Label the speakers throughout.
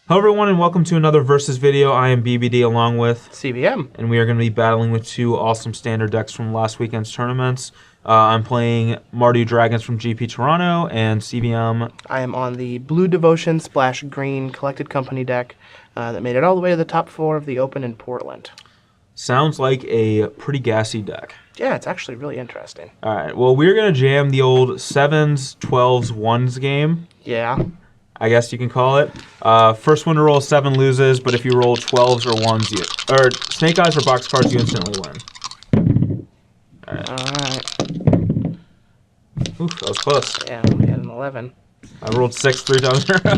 Speaker 1: Hello everyone and welcome to another Versus video. I am BBD along with
Speaker 2: CVM.
Speaker 1: And we are going to be battling with two awesome standard decks from last weekend's tournaments. I'm playing Mardu Dragons from GP Toronto and CVM.
Speaker 2: I am on the Blue Devotion Splash Green Collected Company deck that made it all the way to the top 4 of the Open in Portland.
Speaker 1: Sounds like a pretty gassy deck.
Speaker 2: Yeah, it's actually really interesting.
Speaker 1: Alright, well we're going to jam the old 7s, 12s, 1s game.
Speaker 2: Yeah.
Speaker 1: I guess you can call it. First one to roll 7 loses, but if you roll 12s or 1s, or Snake Eyes or box cards, you instantly win.
Speaker 2: Alright.
Speaker 1: Oof, that was close.
Speaker 2: Yeah, we had an 11.
Speaker 1: I rolled 6 3 times in a row.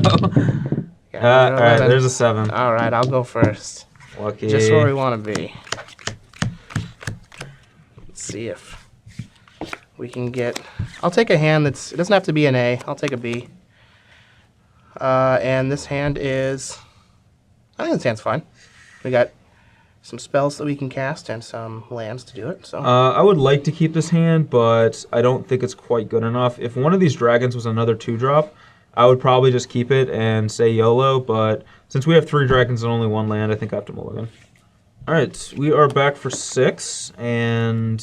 Speaker 1: Alright, there's a 7.
Speaker 2: Alright, I'll go first.
Speaker 1: Lucky.
Speaker 2: Just where we want to be. Let's see if we can get... I'll take a hand that's... It doesn't have to be an A. I'll take a B. And this hand is... I think this hand's fine. We got some spells that we can cast and some lands to do it. So
Speaker 1: I would like to keep this hand, but I don't think it's quite good enough. If one of these dragons was another 2-drop, I would probably just keep it and say YOLO, but since we have 3 dragons and only 1 land, I think I have to mulligan. Alright, we are back for 6, and...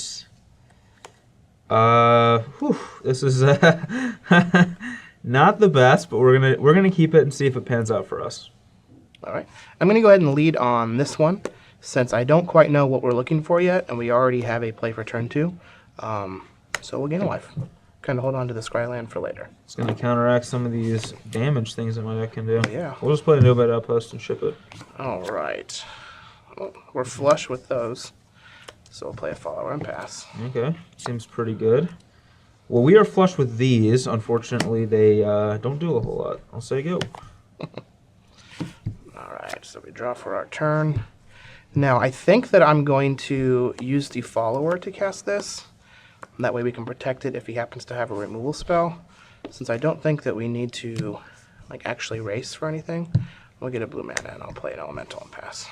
Speaker 1: this is... not the best, but we're gonna keep it and see if it pans out for us.
Speaker 2: All right, I'm gonna go ahead and lead on this one since I don't quite know what we're looking for yet, and we already have a play for turn 2. So we'll gain a life. Kind of hold on to the Scryland for later.
Speaker 1: It's gonna counteract some of these damage things that my deck can do.
Speaker 2: Oh, yeah.
Speaker 1: We'll just play a no bad outpost and ship it.
Speaker 2: All right. Well, we're flush with those, so we'll play a follower and pass.
Speaker 1: Okay, seems pretty good. Well, we are flush with these. Unfortunately, they don't do a whole lot. I'll say go.
Speaker 2: All right, so we draw for our turn. Now, I think that I'm going to use the follower to cast this. And that way we can protect it if he happens to have a removal spell. Since I don't think that we need to actually race for anything, we'll get a blue mana and I'll play an elemental and pass.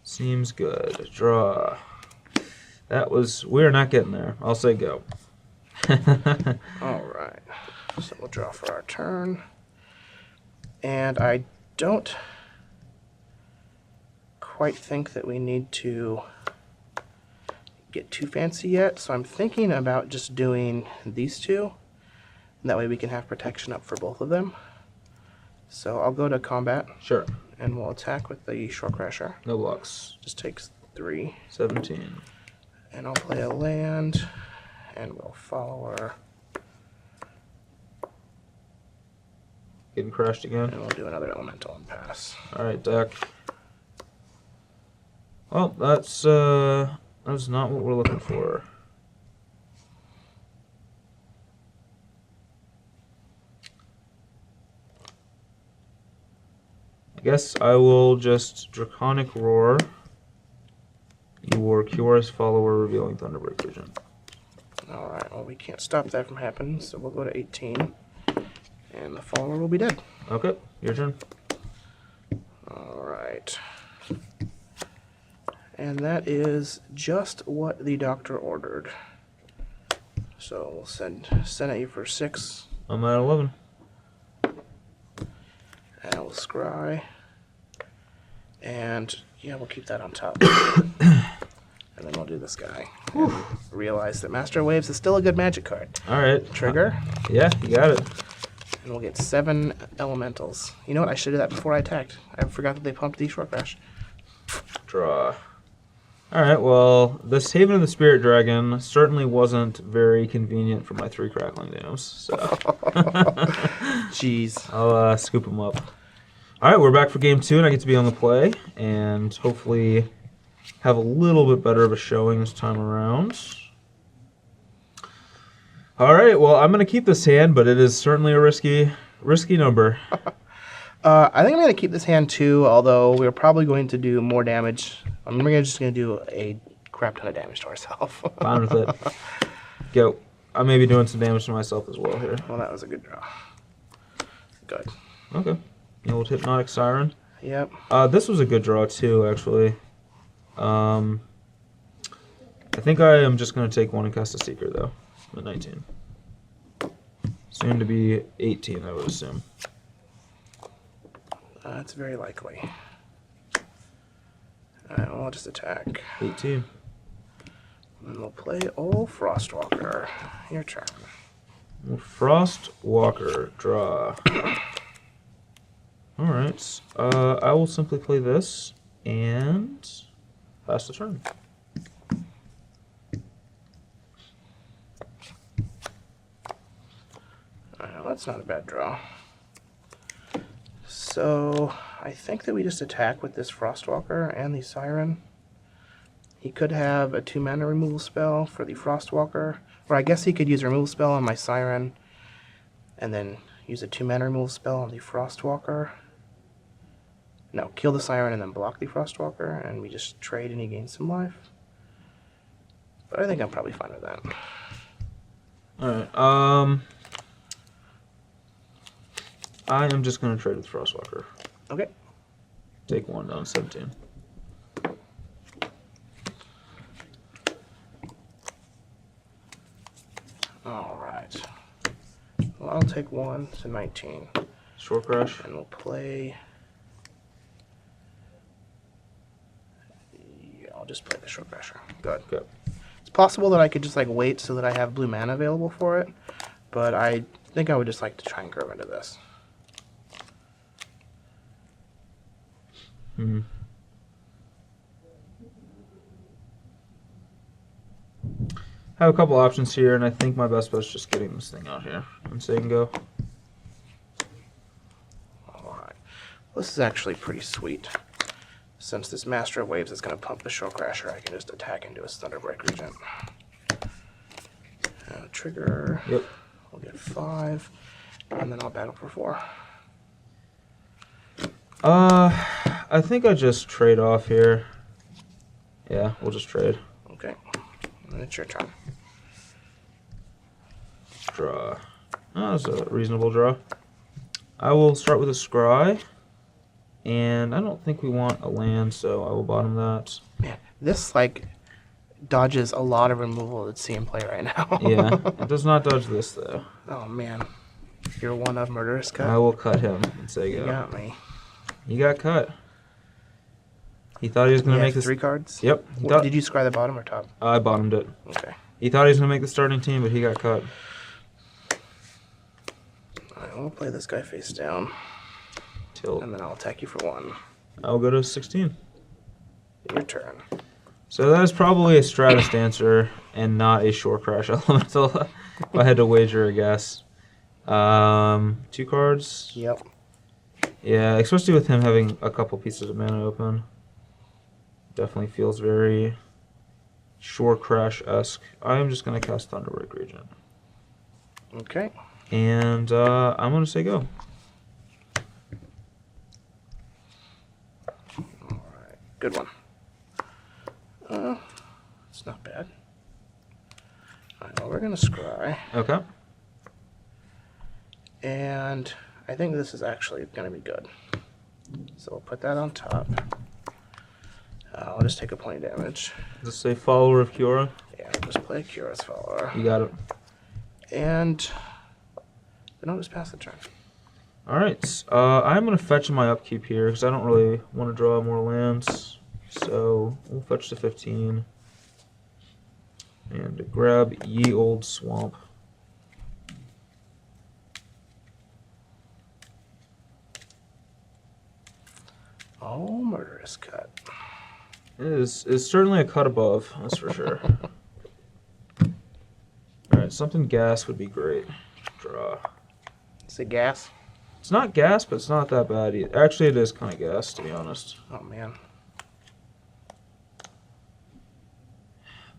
Speaker 1: Seems good. Draw. That was... We're not getting there. I'll say go.
Speaker 2: All right, so we'll draw for our turn, and I don't quite think that we need to get too fancy yet, so I'm thinking about just doing these two, and that way we can have protection up for both of them. So I'll go to combat.
Speaker 1: Sure.
Speaker 2: And we'll attack with the Shore Crasher.
Speaker 1: No blocks.
Speaker 2: Just takes 3.
Speaker 1: 17.
Speaker 2: And I'll play a land. And we'll follow her.
Speaker 1: Getting crashed again.
Speaker 2: And we'll do another elemental and pass.
Speaker 1: Alright, deck. Well, that's not what we're looking for. I guess I will just Draconic Roar your Curious Follower, revealing Thunderbreak Vision.
Speaker 2: Alright, well we can't stop that from happening, so we'll go to 18. And the follower will be dead.
Speaker 1: Okay, your turn.
Speaker 2: Alright. And that is just what the doctor ordered. So we'll send at you for 6.
Speaker 1: I'm at 11.
Speaker 2: And we'll scry. And yeah, we'll keep that on top. And then we'll do this guy. And realize that Master Waves is still a good magic card.
Speaker 1: Alright.
Speaker 2: Trigger.
Speaker 1: Yeah, you got it.
Speaker 2: And we'll get 7 elementals. You know what? I should have did that before I attacked. I forgot that they pumped the Short Crash.
Speaker 1: Draw. Alright, well, this Haven of the Spirit Dragon certainly wasn't very convenient for my 3 crackling dams, so...
Speaker 2: Jeez.
Speaker 1: I'll scoop them up. Alright, we're back for game 2, and I get to be on the play, and hopefully have a little bit better of a showing this time around. Alright, well, I'm going to keep this hand, but it is certainly a risky number.
Speaker 2: I think I'm going to keep this hand too, although we're probably going to do more damage. I'm just going to do a crap ton of damage to ourselves.
Speaker 1: Fine with it. Go. I may be doing some damage to myself as well here.
Speaker 2: Well, that was a good draw. Good.
Speaker 1: Okay. The old Hypnotic Siren.
Speaker 2: Yep.
Speaker 1: This was a good draw too, actually. I think I am just going to take 1 and cast a Seeker, though. At 19. Soon to be 18, I would assume.
Speaker 2: That's very likely. Alright, well, I'll just attack.
Speaker 1: 18.
Speaker 2: And we'll play old Frostwalker. Your turn.
Speaker 1: Frostwalker, draw. Alright, I will simply play this and pass the turn.
Speaker 2: Alright, well, that's not a bad draw. So, I think that we just attack with this Frostwalker and the Siren. He could have a 2-mana removal spell for the Frostwalker, or I guess he could use a removal spell on my Siren, and then use a 2-mana removal spell on the Frostwalker. No, kill the Siren and then block the Frostwalker, and we just trade and he gains some life. But I think I'm probably fine with that.
Speaker 1: Alright, I am just going to trade with Frostwalker.
Speaker 2: Okay.
Speaker 1: Take 1 down 17.
Speaker 2: Alright. Well, I'll take 1 to 19.
Speaker 1: Short crash.
Speaker 2: And we'll play... Yeah, I'll just play the Short Crasher. Good.
Speaker 1: Good.
Speaker 2: It's possible that I could just like wait so that I have blue mana available for it, but I think I would just like to try and grow into this.
Speaker 1: Hmm. I have a couple options here, and I think my best bet is just getting this thing out here and saying go.
Speaker 2: Alright. This is actually pretty sweet. Since this Master of Waves is going to pump the Shell Crasher, I can just attack into his Thunderbreak Regent. Trigger.
Speaker 1: Yep.
Speaker 2: We'll get 5, and then I'll battle for 4.
Speaker 1: I think I just trade off here. Yeah, we'll just trade.
Speaker 2: Okay. And it's your turn.
Speaker 1: Draw. Oh, that's a reasonable draw. I will start with a Scry. And I don't think we want a land, so I will bottom that.
Speaker 2: Man, this, like, dodges a lot of removal that's seeing play right now.
Speaker 1: Yeah, it does not dodge this, though.
Speaker 2: Oh, man. You're one of Murderous Cut.
Speaker 1: I will cut him and say go.
Speaker 2: You got me.
Speaker 1: He got cut. He thought he was going to make this...
Speaker 2: 3 cards?
Speaker 1: Yep.
Speaker 2: Did you scry the bottom or top?
Speaker 1: I bottomed it.
Speaker 2: Okay.
Speaker 1: He thought he was going to make the starting team, but he got cut.
Speaker 2: Alright, we'll play this guy face down.
Speaker 1: Tilt.
Speaker 2: And then I'll attack you for 1.
Speaker 1: I'll go to 16.
Speaker 2: Your turn.
Speaker 1: So that is probably a Stratus Dancer and not a Shore Crash Elemental, if I had to wager a guess. 2 cards.
Speaker 2: Yep.
Speaker 1: Yeah, especially with him having a couple pieces of mana open. Definitely feels very Shore Crash-esque. I am just going to cast Thunderbreak Regent.
Speaker 2: Okay.
Speaker 1: And I'm going to say go.
Speaker 2: Alright, good one. It's not bad. Alright, well, we're going to scry.
Speaker 1: Okay.
Speaker 2: And I think this is actually going to be good. So we'll put that on top. I'll just take a point of damage.
Speaker 1: Does this say Follower of Kiora?
Speaker 2: Yeah, I'll just play Kira's Follower.
Speaker 1: You got it.
Speaker 2: And then I'll just pass the turn.
Speaker 1: Alright, I'm going to fetch in my upkeep here because I don't really want to draw more lands. So we'll fetch to 15. And grab Ye Old Swamp.
Speaker 2: Oh, Murderous Cut.
Speaker 1: It is certainly a cut above, that's for sure. Alright, something gas would be great. Draw.
Speaker 2: Is it gas?
Speaker 1: It's not gas, but it's not that bad either. Actually, it is kind of gas, to be honest.
Speaker 2: Oh, man.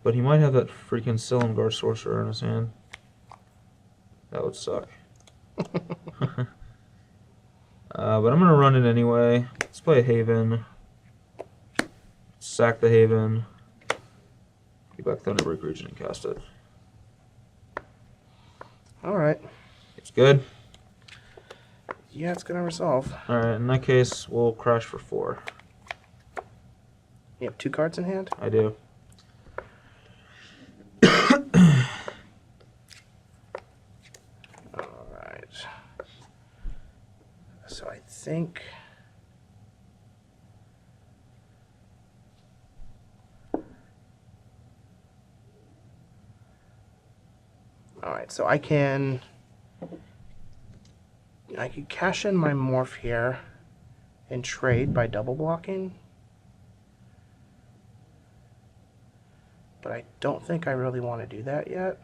Speaker 1: But he might have that freaking Silumgar Sorcerer in his hand. That would suck. But I'm going to run it anyway. Let's play a Haven. Sack the Haven. Get back Thunderbreak Regent and cast it.
Speaker 2: Alright.
Speaker 1: It's good.
Speaker 2: Yeah, it's going to resolve.
Speaker 1: Alright, in that case, we'll crash for 4.
Speaker 2: You have 2 cards in hand?
Speaker 1: I do.
Speaker 2: Alright. So I think All right, so I could cash in my morph here and trade by double blocking. But I don't think I really want to do that yet.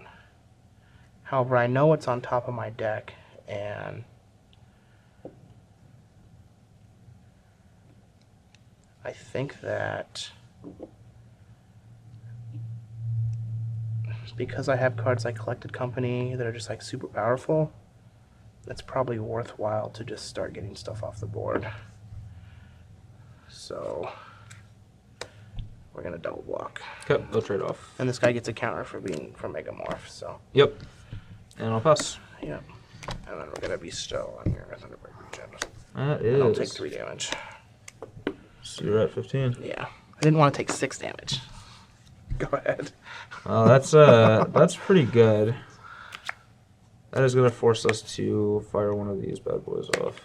Speaker 2: However, I know it's on top of my deck, and I think that because I have cards like Collected Company that are just like super powerful, it's probably worthwhile to just start getting stuff off the board. So we're gonna double block.
Speaker 1: Okay, they'll trade off.
Speaker 2: And this guy gets a counter for being from Megamorph, so.
Speaker 1: Yep. And I'll pass.
Speaker 2: Yep. And then we're gonna bestow on your Thunderbird Regen.
Speaker 1: That
Speaker 2: And I'll
Speaker 1: is.
Speaker 2: take 3 damage.
Speaker 1: So you're at 15.
Speaker 2: Yeah. I didn't want to take 6 damage. Go ahead.
Speaker 1: Well, that's pretty good. That is gonna force us to fire one of these bad boys off.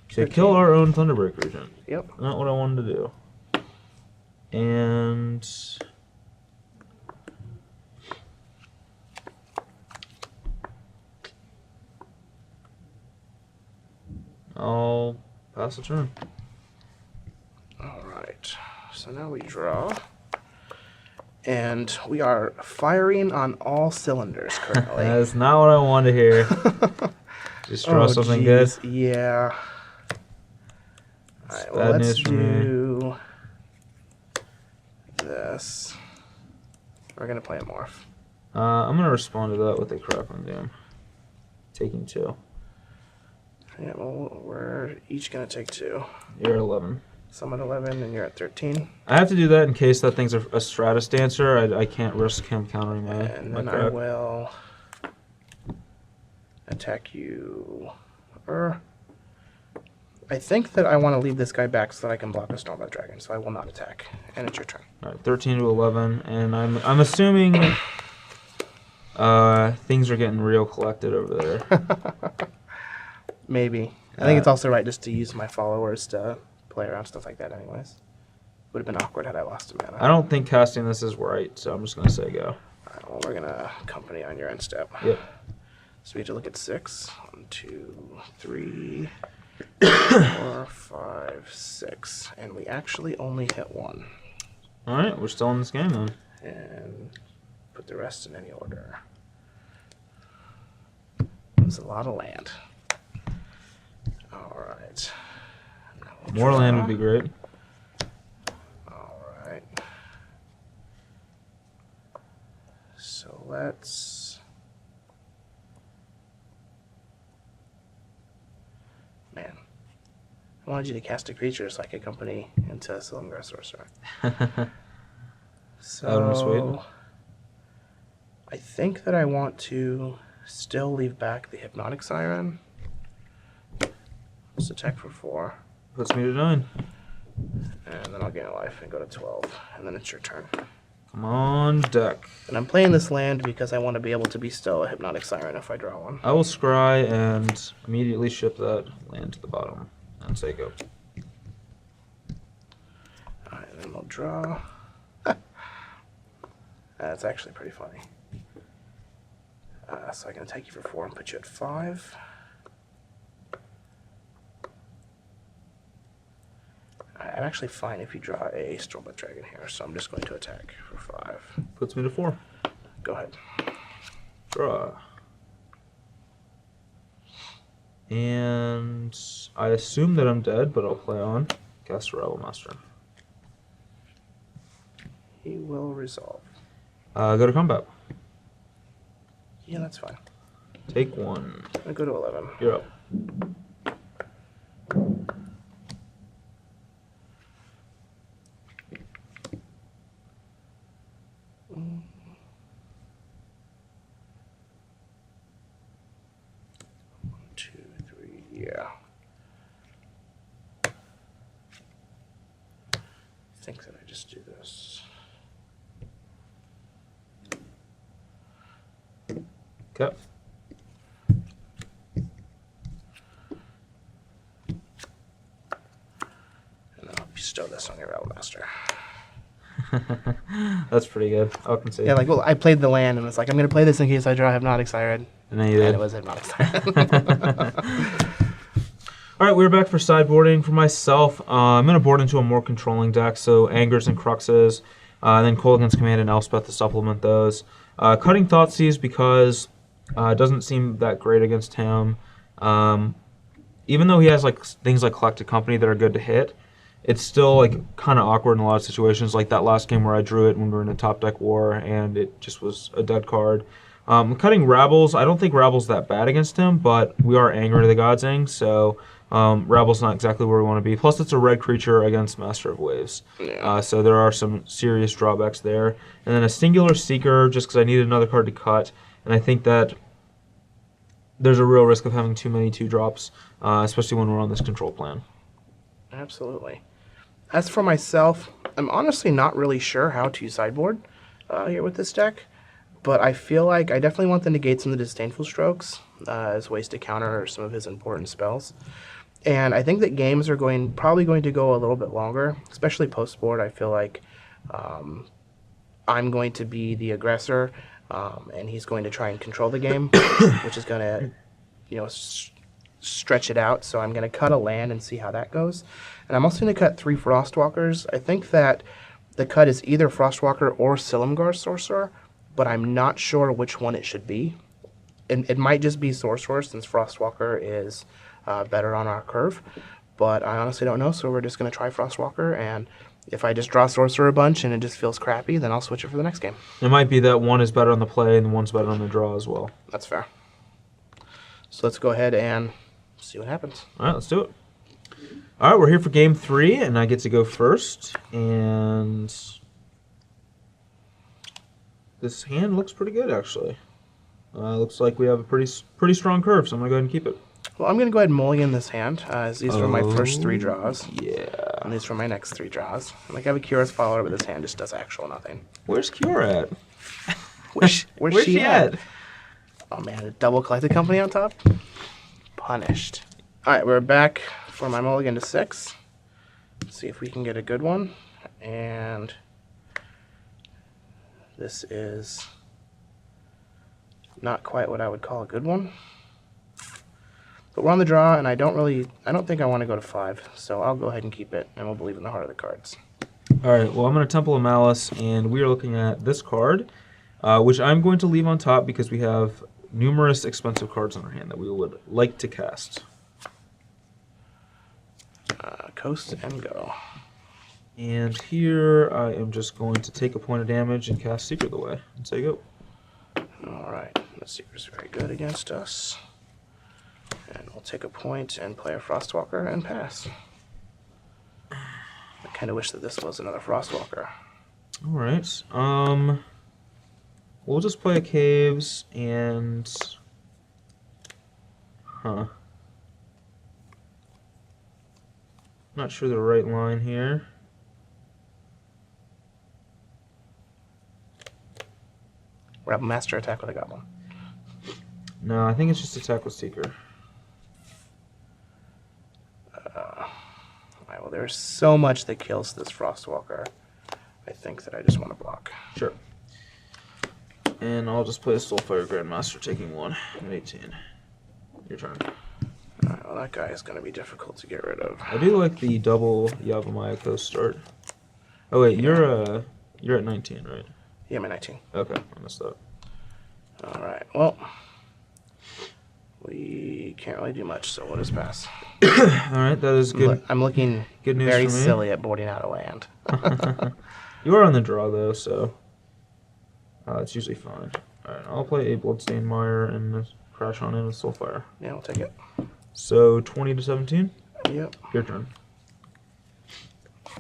Speaker 1: To kill our own Thunderbreak Regent.
Speaker 2: Yep.
Speaker 1: Not what I wanted to do. And I'll pass a turn.
Speaker 2: All right. So now we draw. And we are firing on all cylinders currently.
Speaker 1: That's not what I wanted to hear. Just draw something good.
Speaker 2: Yeah. All right, well,
Speaker 1: bad
Speaker 2: let's
Speaker 1: news for me.
Speaker 2: do this. We're going to play a morph.
Speaker 1: I'm going to respond to that with a Crackling Doom. Taking 2.
Speaker 2: Yeah, well, we're each going to take 2.
Speaker 1: You're at 11.
Speaker 2: So I'm at 11 and you're at 13.
Speaker 1: I have to do that in case that thing's a Stratus Dancer. I can't risk him countering my
Speaker 2: And
Speaker 1: my
Speaker 2: then I
Speaker 1: crack.
Speaker 2: will attack you. I think that I want to leave this guy back so that I can block a Stormbat Dragon, so I will not attack. And it's your turn.
Speaker 1: All right, 13 to 11, and I'm assuming things are getting real collected over there.
Speaker 2: Maybe. I think it's also right just to use my followers to play around stuff like that anyways. Would have been awkward had I lost a mana.
Speaker 1: I don't think casting this is right, so I'm just going to say go.
Speaker 2: Alright, well, we're going to company on your end step.
Speaker 1: Yep.
Speaker 2: So we have to look at 6. 1, 2, 3, 4, 5, 6. And we actually only hit 1.
Speaker 1: All right, we're still in this game then.
Speaker 2: And put the rest in any order. There's a lot of land. Alright.
Speaker 1: More land would be great.
Speaker 2: Alright. So let's... Man. I wanted you to cast a creature so I could company into Silumgar Sorcerer. So...
Speaker 1: That would be sweet.
Speaker 2: I think that I want to still leave back the Hypnotic Siren. Just attack for 4.
Speaker 1: Puts me to 9.
Speaker 2: And then I'll gain a life and go to 12. And then it's your turn.
Speaker 1: Come on, deck.
Speaker 2: And I'm playing this land because I want to be able to bestow a Hypnotic Siren if I draw one.
Speaker 1: I will scry and immediately ship that land to the bottom and say go.
Speaker 2: Alright, and then we'll draw. That's actually pretty funny. So I can attack you for 4 and put you at 5. I'm actually fine if you draw a Stormbat Dragon here, so I'm just going to attack for 5.
Speaker 1: Puts me to 4.
Speaker 2: Go ahead.
Speaker 1: Draw. And I assume that I'm dead, but I'll play on. Cast Rebel Master.
Speaker 2: He will resolve.
Speaker 1: Go to combat.
Speaker 2: Yeah, that's fine.
Speaker 1: Take 1.
Speaker 2: I'll go to 11.
Speaker 1: You're up.
Speaker 2: Yeah. I think that I just do this.
Speaker 1: Okay.
Speaker 2: And I'll bestow this on your Rebel Master.
Speaker 1: That's pretty good. I can see.
Speaker 2: Yeah, like, well, I played the land and was like, I'm going to play this in case I draw Hypnotic Siren.
Speaker 1: And then you did.
Speaker 2: And it was Hypnotic Siren.
Speaker 1: All right, we're back for sideboarding. For myself, I'm going to board into a more controlling deck, so Angers and Cruxes, and then Kolaghan's Command and Elspeth to supplement those. Cutting Thoughtseize because it doesn't seem that great against him. Even though he has like things like Collected Company that are good to hit, it's still like kind of awkward in a lot of situations, like that last game where I drew it when we were in a top deck war and it just was a dead card. Cutting Rabbles, I don't think Rabble's that bad against him, but we are Anger to the Godsing, so Rabble's not exactly where we want to be. Plus, it's a red creature against Master of Waves, so there are some serious drawbacks there. And then a Singular Seeker, just because I need another card to cut, and I think that there's a real risk of having too many 2-drops, especially when we're on this control plan.
Speaker 2: Absolutely. As for myself, I'm honestly not really sure how to sideboard here with this deck, but I feel like I definitely want the negates and the disdainful strokes as ways to counter some of his important spells. And I think that games are probably going to go a little bit longer, especially post-board. I feel like I'm going to be the aggressor, and he's going to try and control the game, which is going to, stretch it out. So I'm going to cut a land and see how that goes. And I'm also going to cut 3 Frostwalkers. I think that the cut is either Frostwalker or Silumgar Sorcerer, but I'm not sure which one it should be. It might just be Sorcerer since Frostwalker is better on our curve, but I honestly don't know, so we're just going to try Frostwalker, and if I just draw Sorcerer a bunch and it just feels crappy, then I'll switch it for the next game.
Speaker 1: It might be that one is better on the play and one's better on the draw as well.
Speaker 2: That's fair. So let's go ahead and see what happens.
Speaker 1: All right, let's do it. All right, we're here for game 3, and I get to go first, and this hand looks pretty good, actually. Looks like we have a pretty strong curve, so I'm going to go ahead and keep it.
Speaker 2: Well, I'm going to go ahead and mulligan this hand, as these were my first 3 draws.
Speaker 1: Yeah.
Speaker 2: And these were my next 3 draws. Like, I have a Kira's follower, but this hand just does actual nothing.
Speaker 1: Where's Kira at?
Speaker 2: Where's she at? Oh, man, a double Collected Company on top? Punished. All right, we're back for my mulligan to 6. Let's see if we can get a good one. And this is not quite what I would call a good one. But we're on the draw, and I don't think I want to go to 5, so I'll go ahead and keep it, and we'll believe in the heart of the cards.
Speaker 1: All right, well, I'm going to Temple of Malice, and we are looking at this card, which I'm going to leave on top because we have numerous expensive cards in our hand that we would like to cast.
Speaker 2: Coast and go.
Speaker 1: And here I am just going to take a point of damage and cast Secret the Way and say go.
Speaker 2: All right, the Secret's very good against us. And we'll take a point and play a Frostwalker and pass. I kind of wish that this was another Frostwalker.
Speaker 1: All right. We'll just play a Caves and... Not sure the right line here.
Speaker 2: Rebel Master attack with a Goblin.
Speaker 1: No, I think it's just attack with Seeker.
Speaker 2: Alright, well, there's so much that kills this Frostwalker. I think that I just want to block.
Speaker 1: Sure. And I'll just play a Soulfire Grandmaster, taking 1 at 18. Your turn.
Speaker 2: Alright, well, that guy is going to be difficult to get rid of.
Speaker 1: I do like the double Yavimaya start. Oh wait, you're at 19, right?
Speaker 2: Yeah, I'm at 19.
Speaker 1: Okay, I messed up.
Speaker 2: Alright, well, we can't really do much, so we'll just pass.
Speaker 1: Alright, that is good.
Speaker 2: I'm looking
Speaker 1: good news
Speaker 2: very
Speaker 1: for me.
Speaker 2: silly at boarding out a land.
Speaker 1: You are on the draw though, so it's usually fine. Alright, I'll play a Bloodstained Mire and crash on in with Soulfire.
Speaker 2: Yeah, we'll take it.
Speaker 1: So 20 to 17?
Speaker 2: Yep.
Speaker 1: Your turn.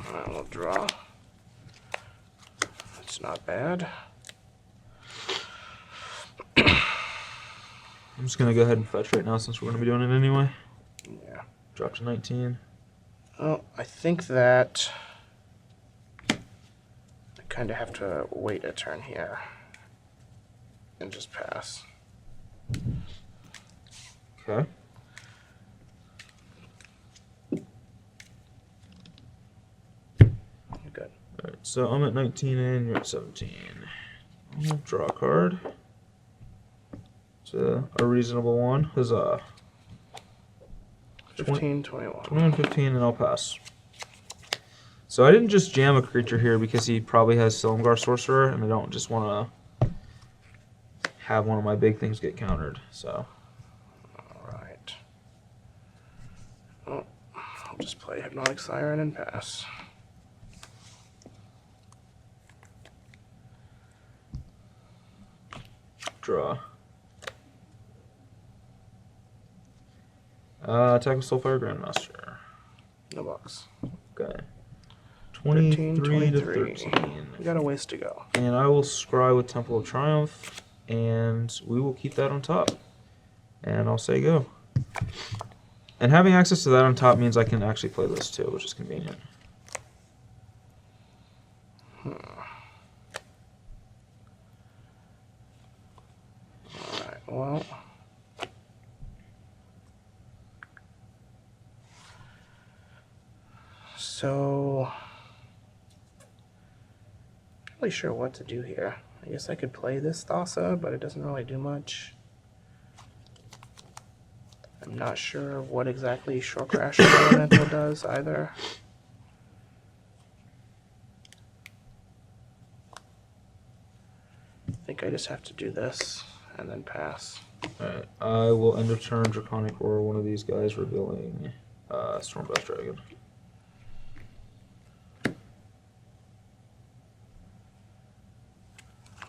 Speaker 2: Alright, we'll draw. That's not bad.
Speaker 1: I'm just going to go ahead and fetch right now since we're going to be doing it anyway.
Speaker 2: Yeah.
Speaker 1: Drop to 19.
Speaker 2: Well, I think that I kind of have to wait a turn here and just pass.
Speaker 1: Okay.
Speaker 2: Good.
Speaker 1: Alright, So I'm at 19 and you're at 17. I'll draw a card. It's a reasonable one. Huzzah.
Speaker 2: 15, 21.
Speaker 1: 21, 15, and I'll pass. So I didn't just jam a creature here because he probably has Silumgar Sorcerer, and I don't just want to have one of my big things get countered. So.
Speaker 2: Alright. Well, I'll just play Hypnotic Siren and pass.
Speaker 1: Draw. Attack with Soulfire Grandmaster.
Speaker 2: No box.
Speaker 1: Okay. 23 to 13.
Speaker 2: We got a ways to go.
Speaker 1: And I will scry with Temple of Triumph, and we will keep that on top. And I'll say go. And having access to that on top means I can actually play this too, which is convenient.
Speaker 2: Alright, well. So, not really sure what to do here. I guess I could play this Thassa, but it doesn't really do much. I'm not sure what exactly Shore Crash Elemental does either. I think I just have to do this and then pass.
Speaker 1: Alright, I will end of turn Draconic Roar one of these guys, revealing Stormblast Dragon.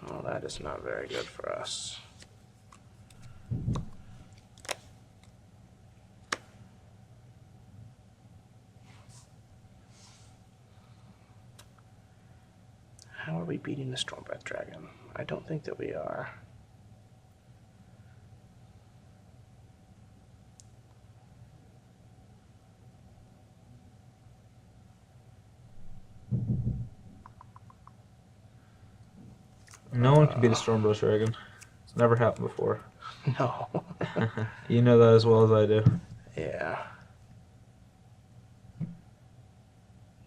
Speaker 2: Well, that is not very good for us. How are we beating the Stormbreath Dragon? I don't think that we are.
Speaker 1: No one can beat a Stormblast Dragon. It's never happened before.
Speaker 2: No.
Speaker 1: You know that as well as I do.
Speaker 2: Yeah.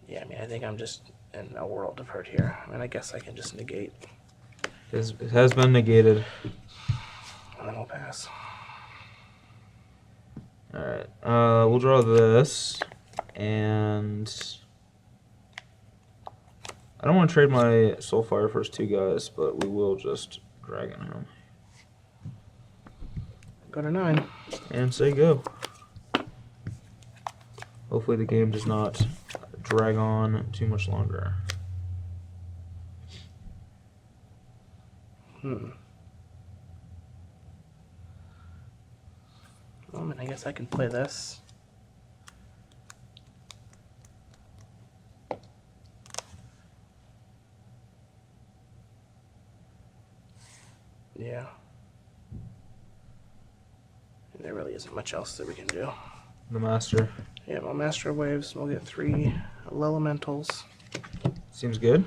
Speaker 2: Yeah, I mean, I think I'm just in a world of hurt here. I mean, I guess I can just negate.
Speaker 1: It has been negated.
Speaker 2: And then we'll pass.
Speaker 1: Alright, we'll draw this, and I don't want to trade my Soulfire first two guys, but we will just Dragon him.
Speaker 2: Go to 9.
Speaker 1: And say go. Hopefully the game does not drag on too much longer.
Speaker 2: Well, I mean, I guess I can play this. Yeah. And there really isn't much else that we can do.
Speaker 1: The Master.
Speaker 2: Yeah, well, Master of Waves, we'll get 3 Elementals.
Speaker 1: Seems good.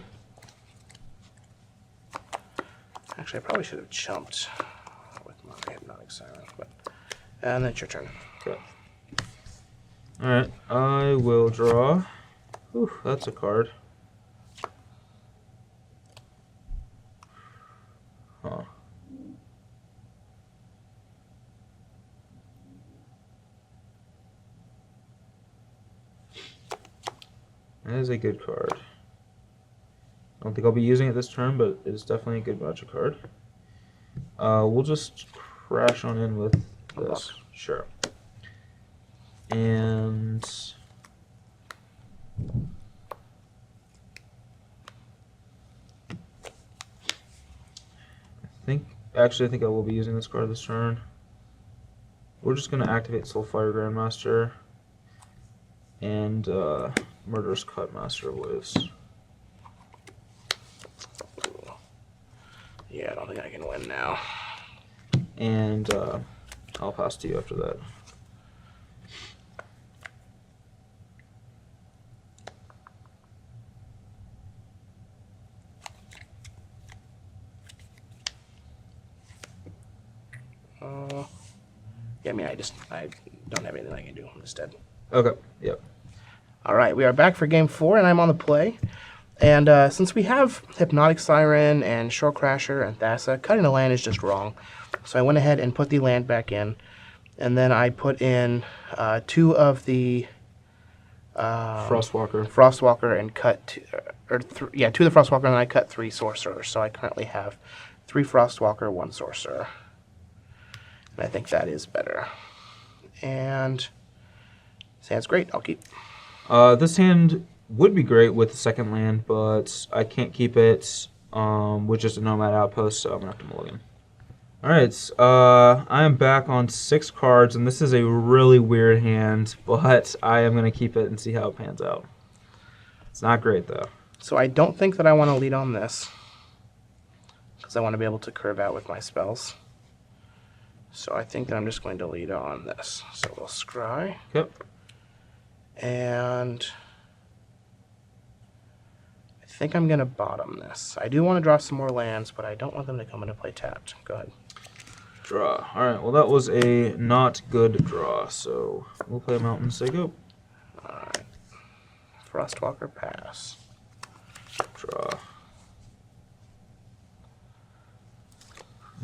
Speaker 2: Actually, I probably should have jumped with my Hypnotic Siren, but... And then it's your turn.
Speaker 1: Okay. Alright, I will draw. Whew, that's a card. Huh. That is a good card. I don't think I'll be using it this turn, but it's definitely a good matchup card. We'll just crash on in with this. Sure. And I think I will be using this card this turn. We're just going to activate Soulfire Grandmaster and Murderous Cut Master of Waves.
Speaker 2: Yeah, I don't think I can win now.
Speaker 1: And I'll pass to you after that.
Speaker 2: Yeah, I mean, I don't have anything I can do. I'm just dead.
Speaker 1: Okay, yep.
Speaker 2: All right, we are back for game 4, and I'm on the play. And since we have Hypnotic Siren and Shore Crasher and Thassa, cutting a land is just wrong. So I went ahead and put the land back in. And then I put in 2 of the
Speaker 1: Frostwalker.
Speaker 2: And cut 2 of the Frostwalker, and I cut 3 Sorcerers. So I currently have 3 Frostwalker, 1 Sorcerer. And I think that is better. And sounds great. I'll keep.
Speaker 1: This hand would be great with the second land, but I can't keep it with just a Nomad Outpost, so I'm going to have to mulligan. Alright, I am back on 6 cards, and this is a really weird hand, but I am going to keep it and see how it pans out. It's not great, though.
Speaker 2: So I don't think that I want to lead on this, because I want to be able to curve out with my spells. So I think that I'm just going to lead on this. So we'll scry.
Speaker 1: Yep.
Speaker 2: And I think I'm going to bottom this. I do want to draw some more lands, but I don't want them to come into play tapped. Go ahead.
Speaker 1: Draw. Alright, well that was a not good draw, so we'll play a mountain and say go.
Speaker 2: Alright. Frostwalker pass.
Speaker 1: Draw.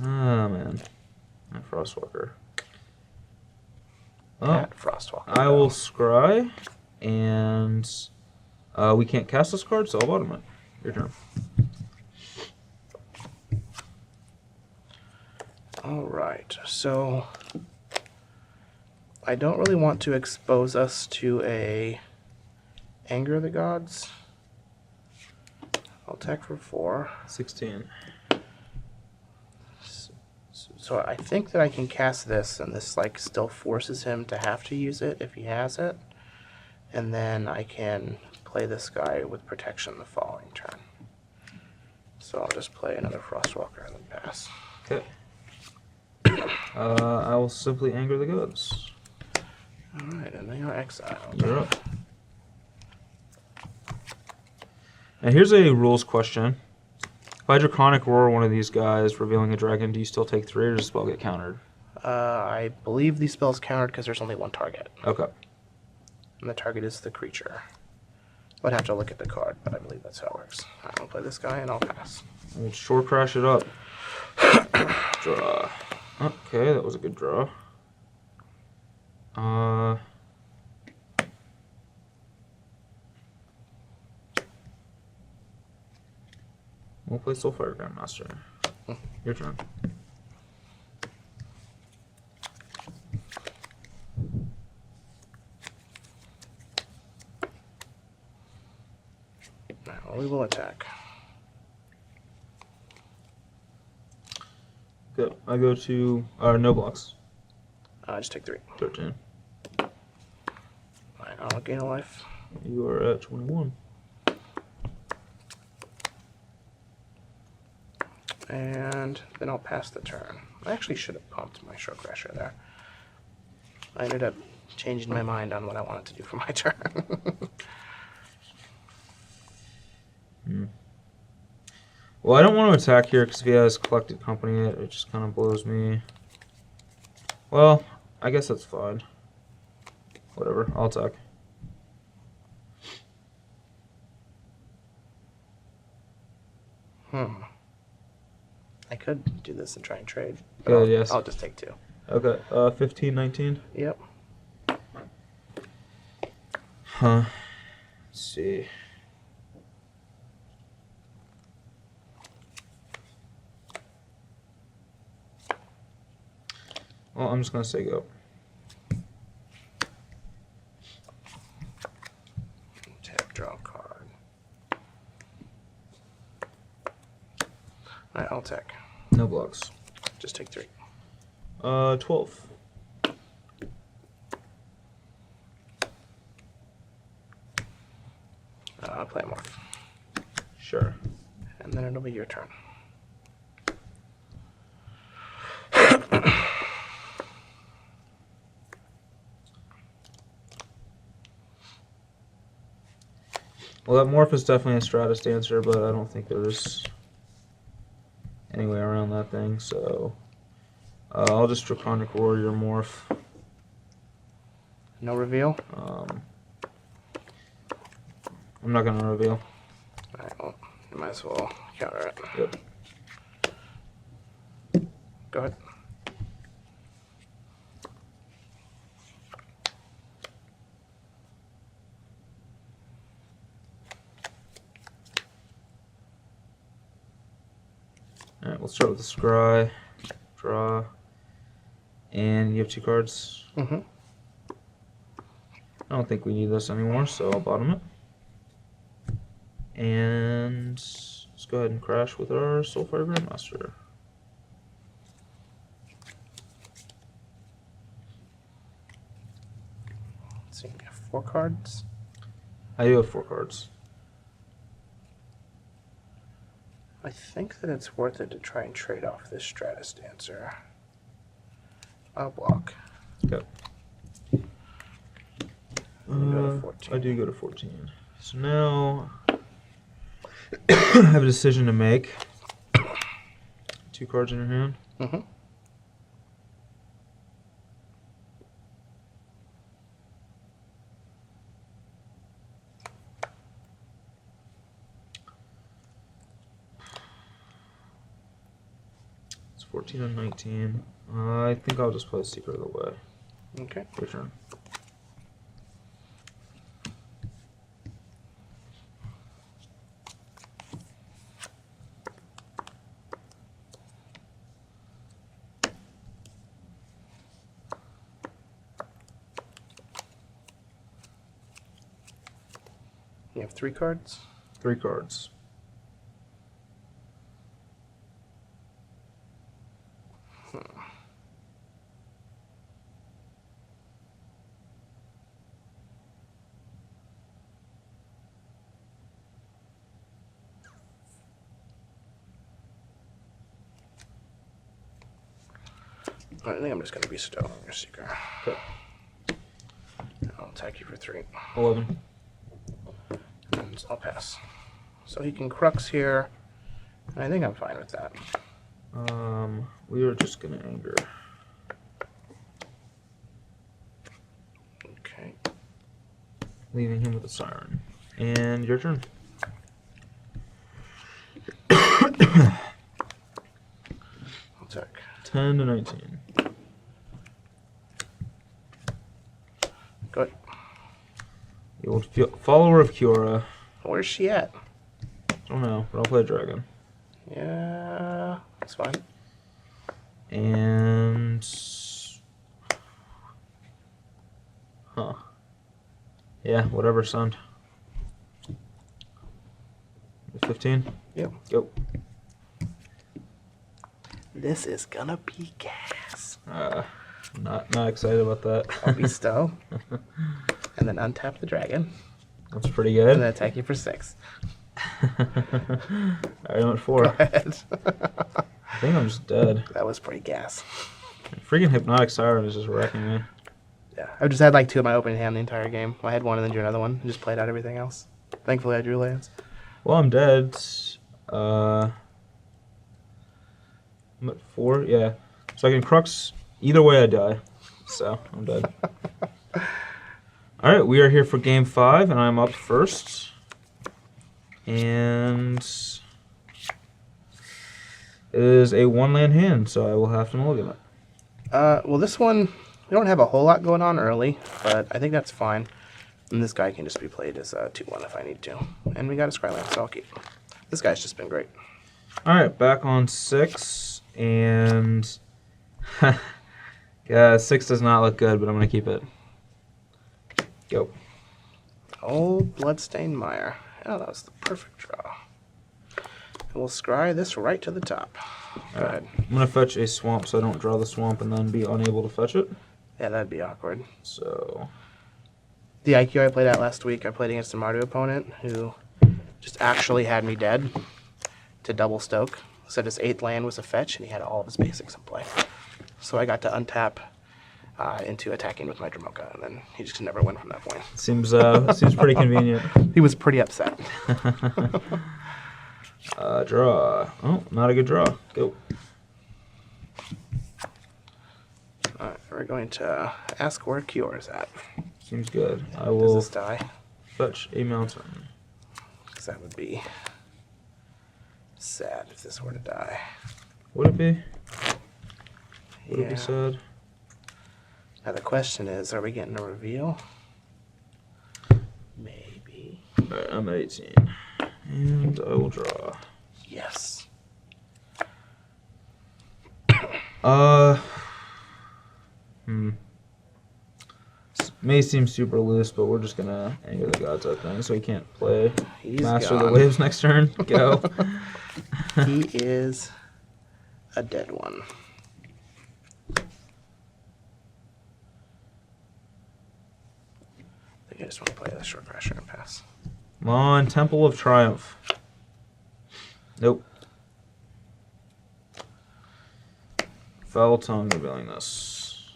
Speaker 1: Ah, man. That Frostwalker. Oh,
Speaker 2: Frostwalker.
Speaker 1: I will scry, and we can't cast this card, so I'll bottom it. Your turn.
Speaker 2: Alright, so I don't really want to expose us to a Anger of the Gods. I'll attack for 4.
Speaker 1: 16.
Speaker 2: So I think that I can cast this, and this like still forces him to have to use it if he has it. And then I can play this guy with protection the following turn. So I'll just play another Frostwalker and then pass.
Speaker 1: Okay. I will simply Anger the Gods.
Speaker 2: Alright, and they are exiled.
Speaker 1: You're up. Now here's a rules question. If I Draconic Roar one of these guys, revealing a dragon, do you still take 3 or does the spell get countered?
Speaker 2: I believe these spells countered because there's only 1 target.
Speaker 1: Okay.
Speaker 2: And the target is the creature. I'd have to look at the card, but I believe that's how it works. I'll play this guy and I'll pass.
Speaker 1: We'll Shore Crash it up. Draw. Okay, that was a good draw. We'll play Soulfire Grandmaster. Your turn.
Speaker 2: Now we will attack.
Speaker 1: Go. I go to no blocks.
Speaker 2: Just take 3.
Speaker 1: 13.
Speaker 2: Alright, I'll gain a life.
Speaker 1: You are at 21.
Speaker 2: And then I'll pass the turn. I actually should have pumped my Shore Crasher there. I ended up changing my mind on what I wanted to do for my turn.
Speaker 1: Well, I don't want to attack here because if he has Collected Company, it just kind of blows me. Well, I guess that's fine. Whatever, I'll attack.
Speaker 2: I could do this and try and trade. But
Speaker 1: Good, yes.
Speaker 2: I'll just take 2.
Speaker 1: Okay, 15, 19.
Speaker 2: Yep.
Speaker 1: Huh. Let's see. Well, I'm just going to say go.
Speaker 2: Tap, draw a card. Alright, I'll attack.
Speaker 1: No blocks.
Speaker 2: Just take 3.
Speaker 1: 12.
Speaker 2: I'll play him off.
Speaker 1: Sure.
Speaker 2: And then it'll be your turn.
Speaker 1: Well, that morph is definitely a Stratus Dancer, but I don't think there's any way around that thing, so I'll just Draconic Warrior morph.
Speaker 2: No reveal?
Speaker 1: I'm not going to reveal.
Speaker 2: Alright, well, you might as well counter it.
Speaker 1: Yep.
Speaker 2: Go ahead.
Speaker 1: Alright, we'll start with the scry. Draw. And you have 2 cards.
Speaker 2: Mm-hmm.
Speaker 1: I don't think we need this anymore, so I'll bottom it. And let's go ahead and crash with our Soulfire Grandmaster.
Speaker 2: So you have 4 cards.
Speaker 1: I do have 4 cards.
Speaker 2: I think that it's worth it to try and trade off this Stratus Dancer. I'll block.
Speaker 1: Okay.
Speaker 2: You go to 14.
Speaker 1: I do go to 14. So now I have a decision to make. 2 cards in your hand.
Speaker 2: Mm-hmm.
Speaker 1: It's 14 and 19. I think I'll just play Secret of the Way.
Speaker 2: Okay.
Speaker 1: Your turn.
Speaker 2: You have 3 cards.
Speaker 1: 3 cards.
Speaker 2: I think I'm just going to bestow on your Seeker.
Speaker 1: Okay.
Speaker 2: I'll attack you for 3.
Speaker 1: 11.
Speaker 2: And I'll pass. So he can Crux here. And I think I'm fine with that.
Speaker 1: We are just gonna anger.
Speaker 2: Okay.
Speaker 1: Leaving him with a siren. And your turn.
Speaker 2: I'll attack.
Speaker 1: 10 to 19.
Speaker 2: Good.
Speaker 1: The old follower of Kiora.
Speaker 2: Where's she at?
Speaker 1: Don't know, but I'll play Dragon.
Speaker 2: Yeah, that's fine.
Speaker 1: And... Huh. Yeah, whatever, son. 15?
Speaker 2: Yep.
Speaker 1: Go.
Speaker 2: This is gonna be gas.
Speaker 1: Not excited about that.
Speaker 2: I'll bestow. And then untap the dragon.
Speaker 1: That's pretty
Speaker 2: And
Speaker 1: good.
Speaker 2: then attack you for 6.
Speaker 1: Alright, I'm at 4.
Speaker 2: Go ahead.
Speaker 1: I think I'm just dead.
Speaker 2: That was pretty gas.
Speaker 1: Freaking Hypnotic Siren is just wrecking me.
Speaker 2: Yeah, I've just had like 2 in my opening hand the entire game. I had 1 and then drew another one and just played out everything else. Thankfully, I drew lands.
Speaker 1: Well, I'm dead. I'm at 4, yeah. So I can Crux. Either way, I die. So, I'm dead. Alright, we are here for game 5, and I'm up first. And it is a 1-land hand, so I will have to mulligan it.
Speaker 2: Well, this one, we don't have a whole lot going on early, but I think that's fine. And this guy can just be played as a 2-1 if I need to. And we got a Scryland, so I'll keep. This guy's just been great.
Speaker 1: Alright, back on 6, and... yeah, 6 does not look good, but I'm going to keep it. Go.
Speaker 2: Old Bloodstained Mire. Oh, that was the perfect draw. And we'll scry this right to the top. Go ahead.
Speaker 1: I'm going to fetch a swamp so I don't draw the swamp and then be unable to fetch it.
Speaker 2: Yeah, that'd be awkward.
Speaker 1: So...
Speaker 2: The IQ I played at last week, I played against a Mardu opponent who just actually had me dead to double stoke. Said his 8th land was a fetch, and he had all of his basics in play. So I got to untap into attacking with my Dramoka, and then he just never went from that point.
Speaker 1: Seems pretty convenient.
Speaker 2: He was pretty upset.
Speaker 1: Draw. Oh, not a good draw. Go.
Speaker 2: Alright, we're going to ask where Kiora is at.
Speaker 1: Seems good. I
Speaker 2: Does
Speaker 1: will
Speaker 2: this die?
Speaker 1: fetch a mountain.
Speaker 2: Because that would be Sad if this were to die.
Speaker 1: Would it be? Would it
Speaker 2: Yeah.
Speaker 1: be sad?
Speaker 2: Now the question is, are we getting a reveal? Maybe.
Speaker 1: Alright, I'm at 18. And I will draw.
Speaker 2: Yes.
Speaker 1: May seem super loose, but we're just gonna anger the gods, I think, so he can't play
Speaker 2: He's
Speaker 1: Master of
Speaker 2: gone.
Speaker 1: the Waves next turn. Go.
Speaker 2: He is a dead one. I think I just want to play the Short Crasher and pass.
Speaker 1: Come on, Temple of Triumph. Nope. Foul Tongue revealing this.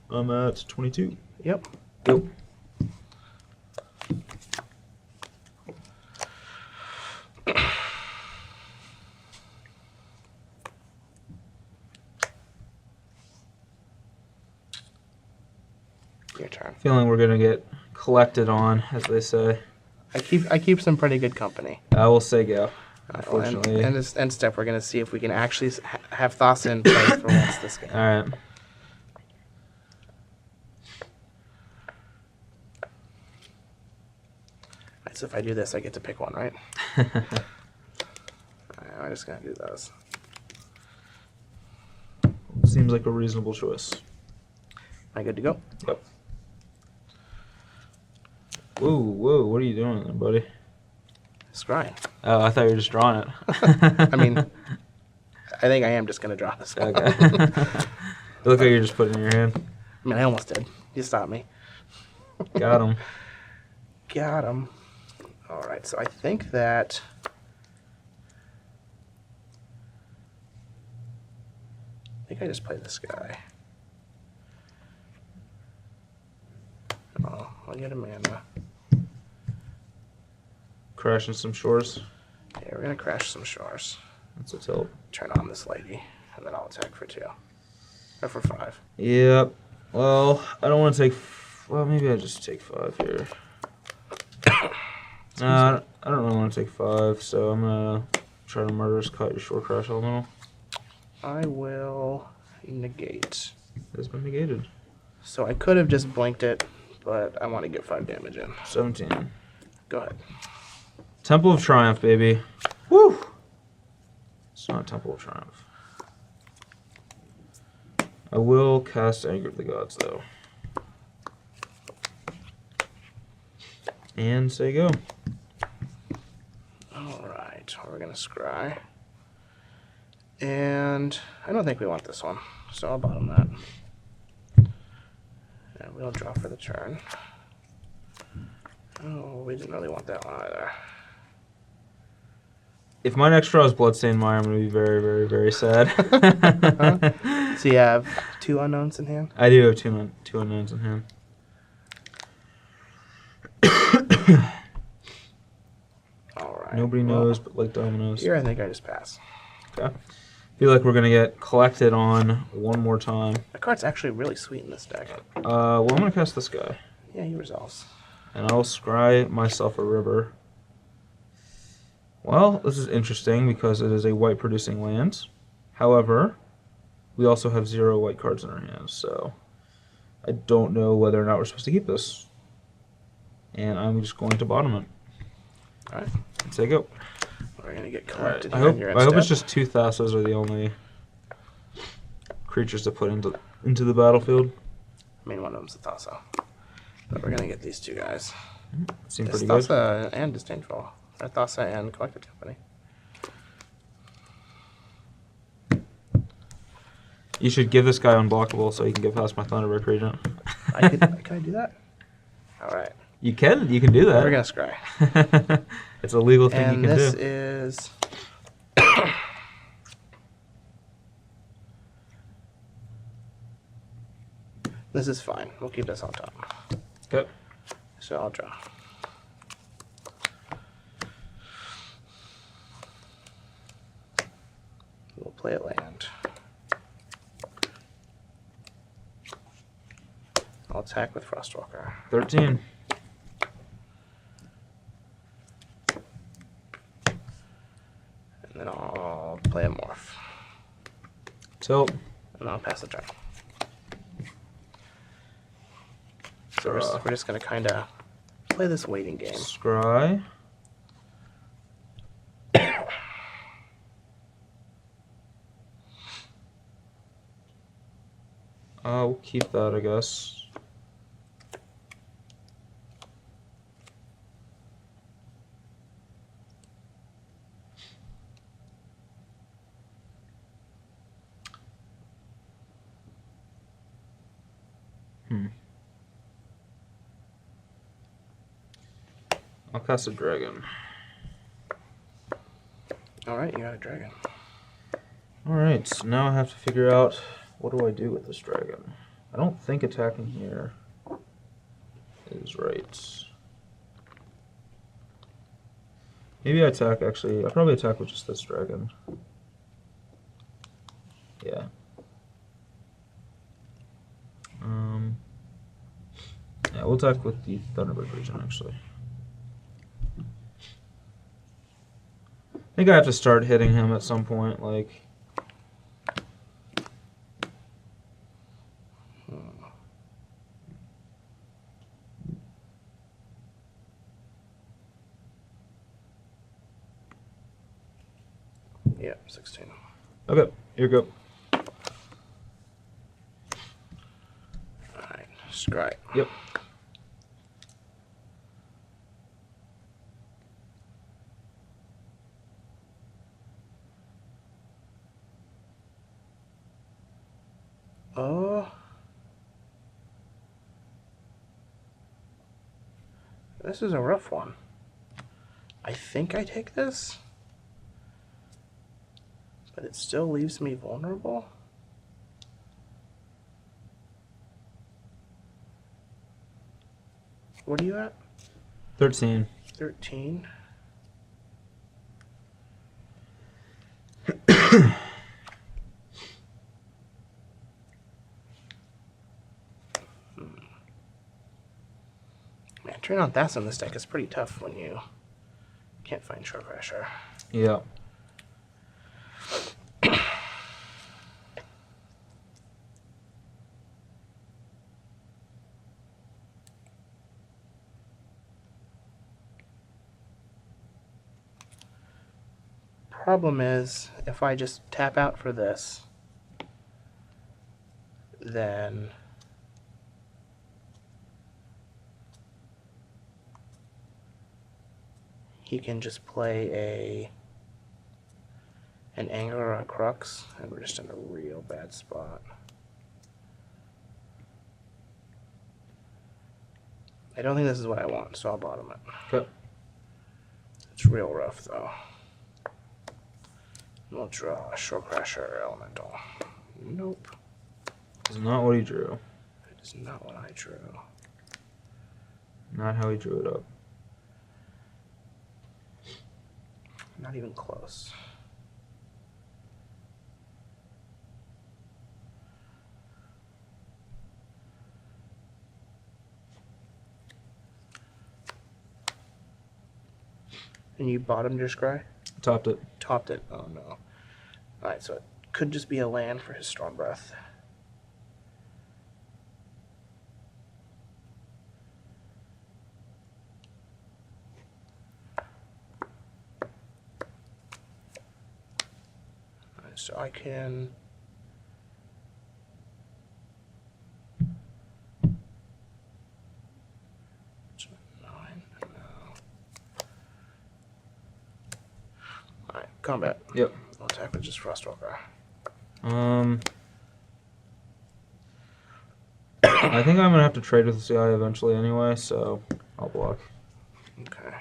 Speaker 1: I'm at 22.
Speaker 2: Yep.
Speaker 1: Yep.
Speaker 2: Your turn.
Speaker 1: Feeling we're gonna get collected on, as they say.
Speaker 2: I keep some pretty good company.
Speaker 1: I will say go.
Speaker 2: Well,
Speaker 1: Unfortunately.
Speaker 2: and this end step, we're going to see if we can actually have Thassa in play for once this game.
Speaker 1: All right.
Speaker 2: Alright, so if I do this, I get to pick one, right? I'm just going to do those.
Speaker 1: Seems like a reasonable choice.
Speaker 2: Am I good to go?
Speaker 1: Yep. Whoa, whoa! What are you doing there, buddy?
Speaker 2: Scrying.
Speaker 1: Oh, I thought you were just drawing it.
Speaker 2: I mean, I think I am just going to draw this one.
Speaker 1: Okay. It looked like you're just putting it in your hand.
Speaker 2: I mean, I almost did. You stopped me.
Speaker 1: Got him.
Speaker 2: Got him. All right, so I think that... I think I just played this guy. Oh, I'll get a mana.
Speaker 1: Crashing some shores.
Speaker 2: Yeah, we're going to crash some shores.
Speaker 1: That's a tilt.
Speaker 2: Turn on this lady, and then I'll attack for 2. Or for 5.
Speaker 1: Yep. Well, I don't want to take... Well, maybe I just take 5 here. I don't really want to take 5, so I'm going to try to murderous cut your shore crash elemental.
Speaker 2: I will negate.
Speaker 1: It has been negated.
Speaker 2: So I could have just blinked it, but I want to get 5 damage in.
Speaker 1: 17.
Speaker 2: Go ahead.
Speaker 1: Temple of Triumph, baby. Woo! It's not Temple of Triumph. I will cast Anger of the Gods, though. And say go.
Speaker 2: Alright, we're going to scry. And I don't think we want this one, so I'll bottom that. And we'll draw for the turn. Oh, we didn't really want that one either.
Speaker 1: If my next draw is Bloodstained Mire, I'm going to be very, very, very sad.
Speaker 2: So you have 2 unknowns in hand?
Speaker 1: I do have two unknowns in hand.
Speaker 2: Alright.
Speaker 1: Nobody knows but like dominoes.
Speaker 2: Here I think I just pass.
Speaker 1: Okay. Feel like we're going to get collected on one more time.
Speaker 2: That card's actually really sweet in this deck.
Speaker 1: Well, I'm going to cast this guy.
Speaker 2: Yeah, he resolves.
Speaker 1: And I'll scry myself a river. Well, this is interesting because it is a white producing land. However, we also have 0 white cards in our hands, so I don't know whether or not we're supposed to keep this. And I'm just going to bottom it.
Speaker 2: Alright.
Speaker 1: And say go.
Speaker 2: We're going to get
Speaker 1: All right.
Speaker 2: collected
Speaker 1: I
Speaker 2: here
Speaker 1: hope
Speaker 2: on your
Speaker 1: it's
Speaker 2: end step.
Speaker 1: just 2 Thassas are the only creatures to put into the battlefield.
Speaker 2: I mean, one of them's a Thassa. But we're going to get these 2 guys.
Speaker 1: Seem
Speaker 2: It's
Speaker 1: pretty good.
Speaker 2: Thassa and Disdainful. Or Thassa and Collected Company.
Speaker 1: You should give this guy unblockable so he can get past my Thunderbird Regent.
Speaker 2: Can I do that? Alright.
Speaker 1: You can do that.
Speaker 2: We're going to scry.
Speaker 1: It's a legal thing
Speaker 2: And
Speaker 1: you can
Speaker 2: this
Speaker 1: do.
Speaker 2: is... This is fine. We'll keep this on top.
Speaker 1: Okay.
Speaker 2: So I'll draw. We'll play a land. I'll attack with Frostwalker.
Speaker 1: 13.
Speaker 2: And then I'll
Speaker 1: Tilt.
Speaker 2: And I'll pass the turn. So we're just going to kind of play this waiting game.
Speaker 1: Scry. We'll keep that, I guess. I'll cast a dragon.
Speaker 2: Alright, you got a dragon.
Speaker 1: Alright, so now I have to figure out what do I do with this dragon. I don't think attacking here is right. Maybe I attack, actually, I'll probably attack with just this dragon. Yeah. Yeah, we'll attack with the Thunderbird region, actually. I think I have to start hitting him at some point, like...
Speaker 2: Yeah, 16.
Speaker 1: Okay, you're good.
Speaker 2: Alright, scry.
Speaker 1: Yep.
Speaker 2: This is a rough one. I think I take this, but it still leaves me vulnerable. What are you at?
Speaker 1: 13.
Speaker 2: 13. Man, turning on Thassa in this deck is pretty tough when you can't find Shore Crasher.
Speaker 1: Yeah.
Speaker 2: Problem is, if I just tap out for this, then he can just play an Anger or a Crux, and we're just in a real bad spot. I don't think this is what I want, so I'll bottom it.
Speaker 1: Okay.
Speaker 2: It's real rough, though. We'll draw a Shore Crasher Elemental. Nope.
Speaker 1: This is not what he drew.
Speaker 2: It is not what I drew.
Speaker 1: Not how he drew it up.
Speaker 2: Not even close. And you bottomed your scry?
Speaker 1: Topped it.
Speaker 2: Topped it. Oh no. Alright, so it could just be a land for his Storm Breath. Alright, so I can... Alright, combat.
Speaker 1: Yep.
Speaker 2: I'll attack with just Frostwalker.
Speaker 1: I think I'm gonna have to trade with the CI eventually anyway, so I'll block.
Speaker 2: Okay.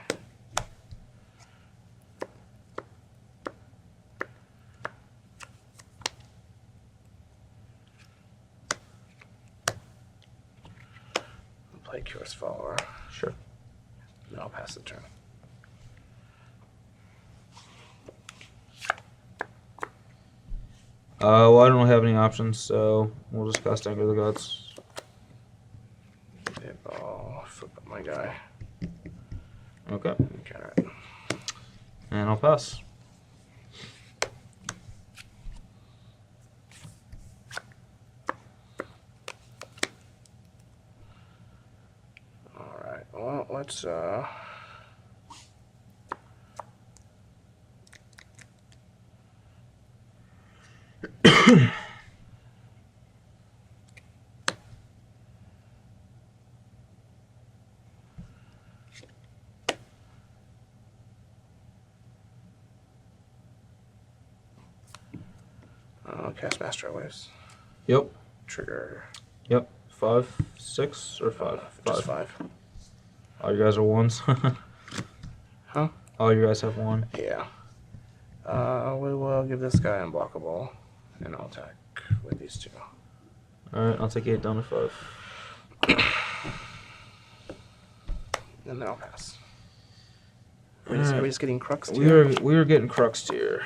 Speaker 2: I'll play Cure's Follower.
Speaker 1: Sure.
Speaker 2: Then I'll pass the turn.
Speaker 1: Well, I don't have any options, so we'll just cast Anger the Gods.
Speaker 2: I'll flip up my guy.
Speaker 1: Okay.
Speaker 2: Counter it.
Speaker 1: And I'll pass.
Speaker 2: let's cast Master Waves.
Speaker 1: Yep.
Speaker 2: Trigger.
Speaker 1: Yep. 5, 6, or 5?
Speaker 2: Just 5.
Speaker 1: All you guys are 1s.
Speaker 2: Huh?
Speaker 1: All you guys have 1.
Speaker 2: Yeah. We will give this guy unblockable, and I'll attack with these 2.
Speaker 1: Alright, I'll take 8 down to 5.
Speaker 2: And then I'll pass. Are we just getting cruxed
Speaker 1: We
Speaker 2: here?
Speaker 1: are getting cruxed here.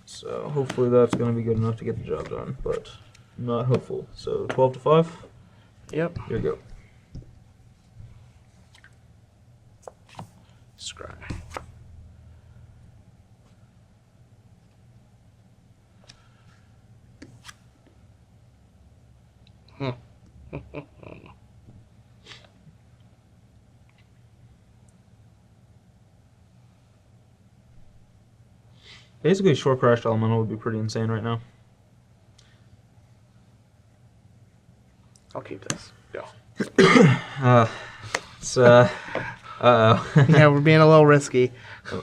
Speaker 1: So hopefully that's going to be good enough to get the job done, but not hopeful. So 12 to 5.
Speaker 2: Yep.
Speaker 1: Here we go.
Speaker 2: Scry.
Speaker 1: Basically, short crashed elemental would be pretty insane right now.
Speaker 2: I'll keep this. Go.
Speaker 1: It's uh-oh.
Speaker 2: Yeah, we're being a little risky.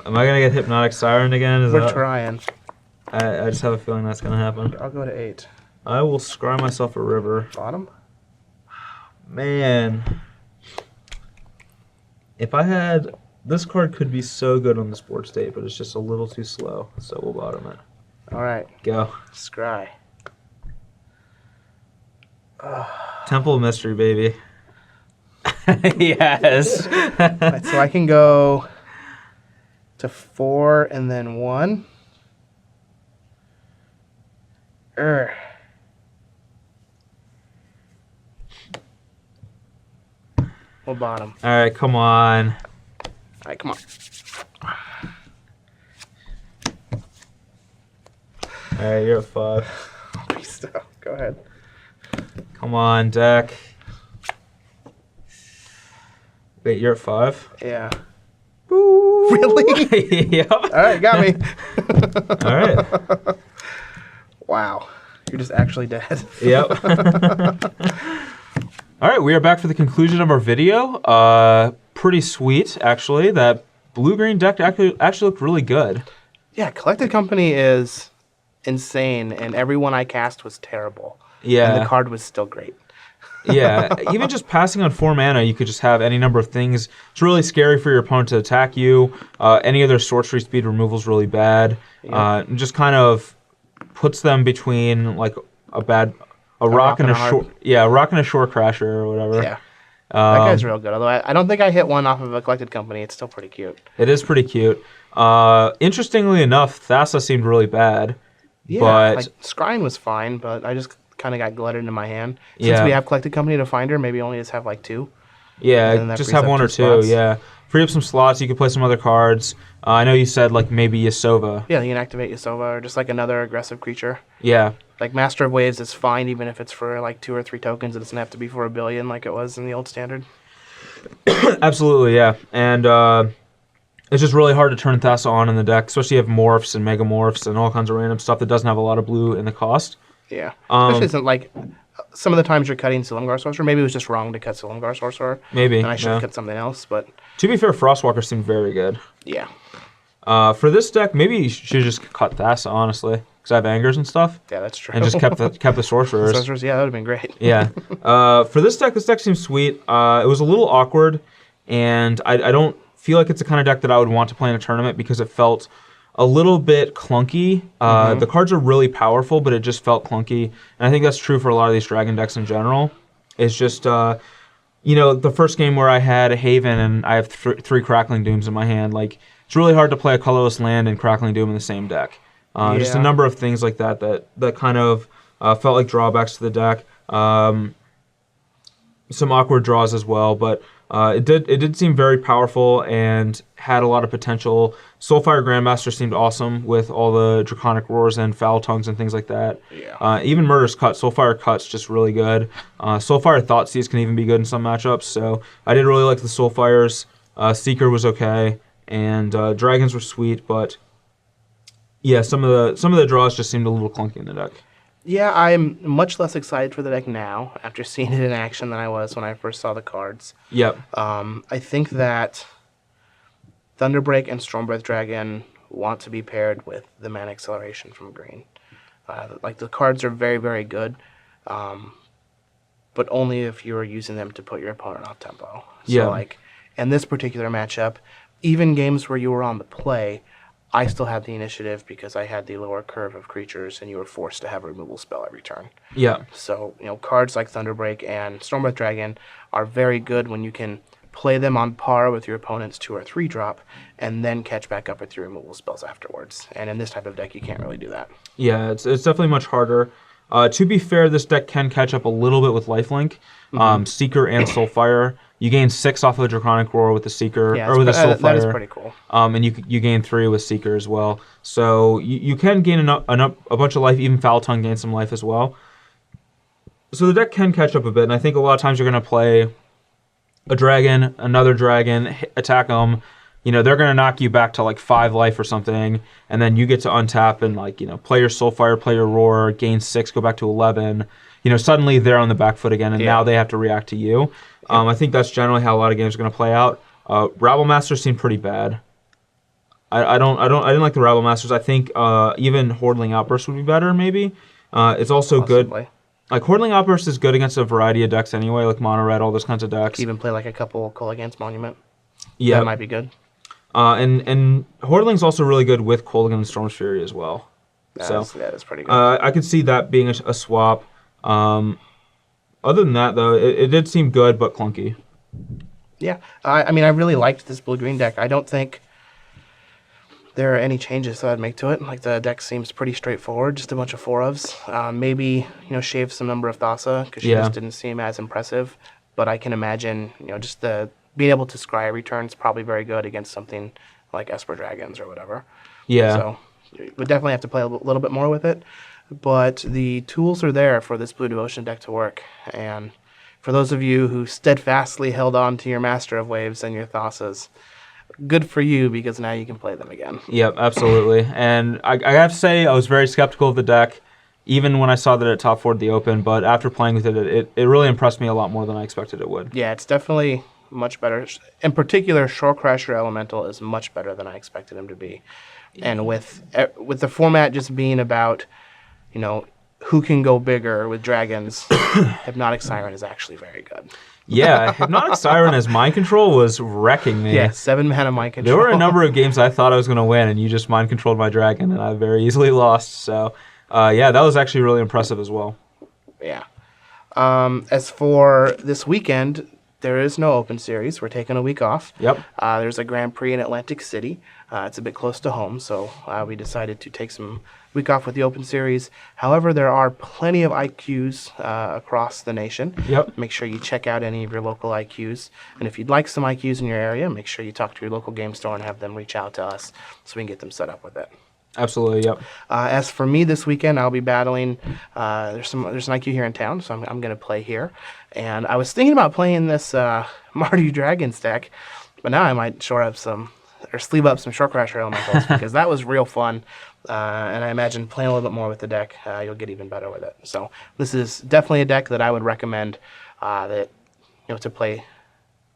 Speaker 1: Am I gonna get Hypnotic Siren again?
Speaker 2: We're trying.
Speaker 1: I just have a feeling that's gonna happen.
Speaker 2: I'll go to 8.
Speaker 1: I will scry myself a river.
Speaker 2: Bottom?
Speaker 1: Man. If I had... This card could be so good on the board state, but it's just a little too slow, so we'll bottom it.
Speaker 2: Alright.
Speaker 1: Go.
Speaker 2: Scry.
Speaker 1: Temple of Mystery, baby. Yes.
Speaker 2: Right, so I can go to 4 and then 1. We'll bottom.
Speaker 1: Alright, come on.
Speaker 2: Alright, come on.
Speaker 1: Alright, you're at 5.
Speaker 2: Beast out. Go ahead.
Speaker 1: Come on, deck. Wait, you're at 5?
Speaker 2: Yeah.
Speaker 1: Ooh.
Speaker 2: Really?
Speaker 1: Yep.
Speaker 2: Alright, got me.
Speaker 1: Alright.
Speaker 2: Wow. You're just actually dead.
Speaker 1: Yep. Alright, we are back for the conclusion of our video. Pretty sweet, actually. That blue-green deck actually looked really good.
Speaker 2: Yeah, Collected Company is insane, and everyone I cast was terrible.
Speaker 1: Yeah.
Speaker 2: And the card was still great.
Speaker 1: Yeah, even just passing on 4 mana, you could just have any number of things. It's really scary for your opponent to attack you. Any other sorcery speed removal is really bad.
Speaker 2: Yeah.
Speaker 1: Just kind of puts them between like a rock and a shore. Yeah, a rock and a shore crasher or whatever.
Speaker 2: Yeah. That guy's real good. Although I don't think I hit one off of a Collected Company. It's still pretty cute.
Speaker 1: It is pretty cute. Interestingly enough, Thassa seemed really bad.
Speaker 2: Yeah,
Speaker 1: but
Speaker 2: like, Scrying was fine, but I just kind of got glutted in my hand. Since we have Collected Company to find her, maybe only just have like 2.
Speaker 1: Yeah, just have 1 or 2.
Speaker 2: Slots.
Speaker 1: Yeah, free up some slots. You could play some other cards. I know you said like maybe Yasova.
Speaker 2: Yeah, you can activate Yasova or just like another aggressive creature.
Speaker 1: Yeah.
Speaker 2: Like Master of Waves is fine even if it's for like 2 or 3 tokens. It doesn't have to be for 1 billion like it was in the old standard.
Speaker 1: Absolutely, yeah. And it's just really hard to turn Thassa on in the deck, especially if you have morphs and megamorphs and all kinds of random stuff that doesn't have a lot of blue in the cost.
Speaker 2: Yeah. Especially since like some of the times you're cutting Silumgar Sorcerer. Maybe it was just wrong to cut Silumgar Sorcerer.
Speaker 1: Maybe.
Speaker 2: And I should have cut something else, but
Speaker 1: to be fair, Frostwalker seemed very good.
Speaker 2: Yeah.
Speaker 1: For this deck, maybe you should just cut Thassa, honestly. Because I have Angers and stuff.
Speaker 2: Yeah, that's true.
Speaker 1: And just kept the Sorcerers.
Speaker 2: Sorcerers, yeah, that would have been great.
Speaker 1: Yeah. For this deck seems sweet. It was a little awkward, and I don't feel like it's the kind of deck that I would want to play in a tournament because it felt a little bit clunky. The cards are really powerful, but it just felt clunky. And I think that's true for a lot of these Dragon decks in general. It's just, you know, the first game where I had a Haven and I have 3 Crackling Dooms in my hand, like, it's really hard to play a colorless land and Crackling Doom in the same deck. Just a number of things like that kind of felt like drawbacks to the deck. Some awkward draws as well, but It did seem very powerful and had a lot of potential. Soulfire Grandmaster seemed awesome with all the Draconic Roars and Foul Tongues and things like that.
Speaker 2: Yeah.
Speaker 1: Even Murder's Cut, Soulfire Cut's just really good. Soulfire Thoughtseize can even be good in some matchups, so I did really like the Soulfires. Seeker was okay, and Dragons were sweet, but yeah, some of the draws just seemed a little clunky in the deck.
Speaker 2: Yeah, I'm much less excited for the deck now after seeing it in action than I was when I first saw the cards.
Speaker 1: Yep.
Speaker 2: I think that Thunderbreak and Stormbreath Dragon want to be paired with the Mana Acceleration from green. Like, the cards are very, very good, but only if you are using them to put your opponent off tempo. So,
Speaker 1: Yeah.
Speaker 2: like, in this particular matchup, even games where you were on the play, I still had the initiative because I had the lower curve of creatures, and you were forced to have a removal spell every turn.
Speaker 1: Yeah.
Speaker 2: So, cards like Thunderbreak and Stormbreath Dragon are very good when you can play them on par with your opponent's 2 or 3 drop, and then catch back up with your removal spells afterwards. And in this type of deck, you can't really do that.
Speaker 1: Yeah, it's definitely much harder. To be fair, this deck can catch up a little bit with Lifelink, Seeker and Soulfire. You gain 6 off of the Draconic Roar with the Seeker, or with the Soulfire.
Speaker 2: That is pretty cool.
Speaker 1: And you gain 3 with Seeker as well. So you can gain a bunch of life. Even Foul Tongue gains some life as well. So the deck can catch up a bit, and I think a lot of times you're going to play a dragon, another dragon, attack them. They're going to knock you back to like 5 life or something, and then you get to untap and play your Soulfire, play your Roar, gain 6, go back to 11. Suddenly they're on the back foot again, and now they have to react to you. I think that's generally how a lot of games are going to play out. Rabble Masters seem pretty bad. I didn't like the Rabble Masters. I think even Hordling Outburst would be better, maybe. It's also
Speaker 2: Possibly.
Speaker 1: good. Like, Hordling Outburst is good against a variety of decks anyway, like Mono Red, all those kinds of decks.
Speaker 2: Even play like a couple Kolaghan's Monument.
Speaker 1: Yeah.
Speaker 2: That might be good.
Speaker 1: And Hordling's also really good with Kolaghan and Storm's Fury as well.
Speaker 2: That's pretty good.
Speaker 1: I could see that being a swap. Other than that, though, it did seem good but clunky.
Speaker 2: Yeah. I mean, I really liked this blue-green deck. I don't think there are any changes that I'd make to it. Like, the deck seems pretty straightforward, just a bunch of 4-ofs. Maybe, shave some number of Thassa, because she just didn't seem as impressive. But I can imagine, just being able to scry every turn is probably very good against something like Esper Dragons or whatever.
Speaker 1: Yeah.
Speaker 2: So we definitely have to play a little bit more with it. But the tools are there for this Blue Devotion deck to work. And for those of you who steadfastly held on to your Master of Waves and your Thassas, good for you, because now you can play them again.
Speaker 1: Yep, absolutely. And I have to say, I was very skeptical of the deck, even when I saw that it top 4'd the Open. But after playing with it really impressed me a lot more than I expected it would.
Speaker 2: Yeah, it's definitely much better. In particular, Shore Crasher Elemental is much better than I expected him to be. And with the format just being about, who can go bigger with dragons, Hypnotic Siren is actually very good.
Speaker 1: Yeah, Hypnotic Siren as mind control was wrecking me.
Speaker 2: Yeah, 7 mana mind control.
Speaker 1: There were a number of games I thought I was going to win, and you just mind controlled my dragon, and I very easily lost. So, yeah, that was actually really impressive as well.
Speaker 2: Yeah. As for this weekend, there is no Open Series. We're taking a week off.
Speaker 1: Yep.
Speaker 2: There's a Grand Prix in Atlantic City. It's a bit close to home, so we decided to take some week off with the Open Series. However, there are plenty of IQs across the nation.
Speaker 1: Yep.
Speaker 2: Make sure you check out any of your local IQs. And if you'd like some IQs in your area, make sure you talk to your local game store and have them reach out to us so we can get them set up with it.
Speaker 1: Absolutely, yep.
Speaker 2: As for me this weekend, I'll be battling. There's an IQ here in town, so I'm going to play here. And I was thinking about playing this Mardu Dragons deck, but now I might sleeve up some Short Crasher Elementals because that was real fun. And I imagine playing a little bit more with the deck, you'll get even better with it. So this is definitely a deck that I would recommend to play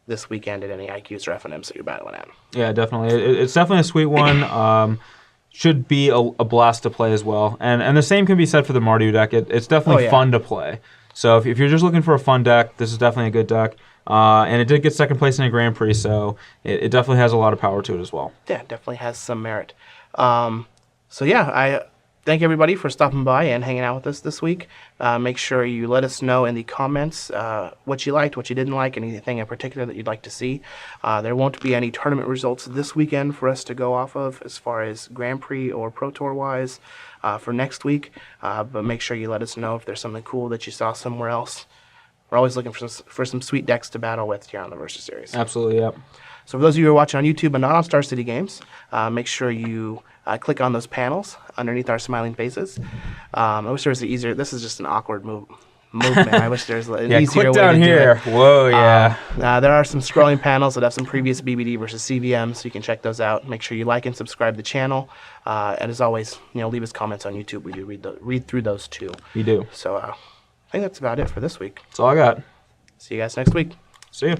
Speaker 2: this weekend at any IQs or FNMs that you're battling at.
Speaker 1: Yeah, definitely. It's definitely a sweet one. Should be a blast to play as well. And the same can be said for the Mardu deck. It's definitely fun to play. So if you're just looking for a fun deck, this is definitely a good deck. And it did get second place in a Grand Prix, so it definitely has a lot of power to it as well.
Speaker 2: Yeah, it definitely has some merit. So yeah, I thank everybody for stopping by and hanging out with us this week. Make sure you let us know in the comments what you liked, what you didn't like, anything in particular that you'd like to see. There won't be any tournament results this weekend for us to go off of as far as Grand Prix or Pro Tour wise for next week. But make sure you let us know if there's something cool that you saw somewhere else we're always looking for some sweet decks to battle with here on the Versus Series.
Speaker 1: Absolutely, yep.
Speaker 2: So for those of you who are watching on YouTube and not on Star City Games, make sure you click on those panels underneath our smiling faces. I wish there was an easier. This is just an awkward movement. I wish there's an easier way
Speaker 1: down
Speaker 2: to
Speaker 1: here.
Speaker 2: do it.
Speaker 1: Whoa, yeah.
Speaker 2: There are some scrolling panels that have some previous BBD versus CVM, so you can check those out. Make sure you like and subscribe to the channel. And as always, leave us comments on YouTube. We do read through those too.
Speaker 1: You do.
Speaker 2: So I think that's about it for this week.
Speaker 1: That's all I got.
Speaker 2: See you guys next week.
Speaker 1: See you.